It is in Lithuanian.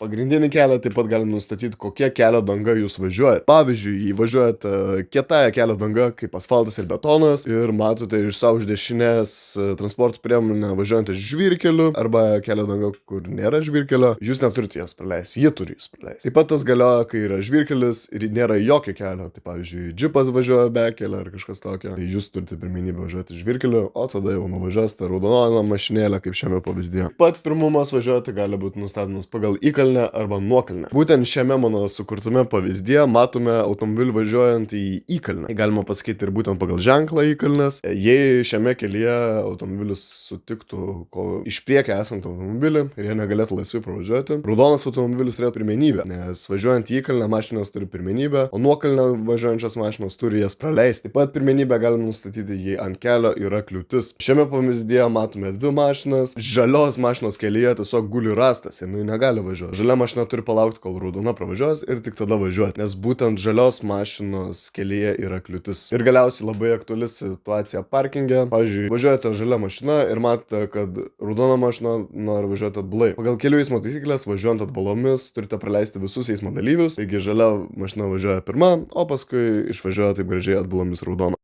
pagrindinį kelią, taip pat galim nustatyti, kokia kelio danga jūs važiuojat. Pavyzdžiui, jei važiuojat kietąją kelio dangą, kaip asfaltas ir betonas, ir matote iš savo dešinės transporto priemonę važiuojant iš žvyrkeliu, arba kelio danga, kur nėra žvyrkelio, jūs neturite jas praleisti, jie turi jūs praleisti. Taip pat tas galioja, kai yra žvyrkelis ir nėra jokio kelio, tai pavyzdžiui, džipas važiuoja be kelio ar kažkas tokio, tai jūs turite pirmenybę važiuoti žvyrkeliu, o tada jau nuvažiuos tą raudoną mašinėlę, kaip šiame pavyzdyje. Pat pirmumas važiuoti gali būti nustatomas pagal įkalnę arba nuokalnę. Būtent šiame mano sukurtame pavyzdyje matome automobilį važiuojant į įkalnę. Galima pasakyti ir būtent pagal ženklą įkalnės. Jei šiame kelyje automobilis sutiktų iš priekio esant automobilį ir jie negalėtų laisvai pravažiuoti, raudonas automobilis turėtų pirmenybę, nes važiuojant į įkalnę mašinos turi pirmenybę, o nuokalnę važiuojančios mašinos turi jas praleisti. Taip pat pirmenybę galime nustatyti, jei ant kelio yra kliūtis. Šiame pavyzdyje matome dvi mašinas. Žalios mašinos kelyje tiesiog guli rąstas ir jinai negali važiuoti. Žalia mašina turi palaukti, kol raudona pravažiuos ir tik tada važiuoti, nes būtent žalios mašinos kelyje yra kliūtis. Ir galiausiai labai aktuali situacija parkinge. Pavyzdžiui, važiuojate žalia mašina ir matote, kad raudona mašina nori važiuoti atbulai. Pagal kelių eismo taisyklės, važiuojant atbalomis, turite praleisti visus eismo dalyvius, taigi žalia mašina važiuoja pirma, o paskui išvažiuoja taip gražiai atbalomis raudona.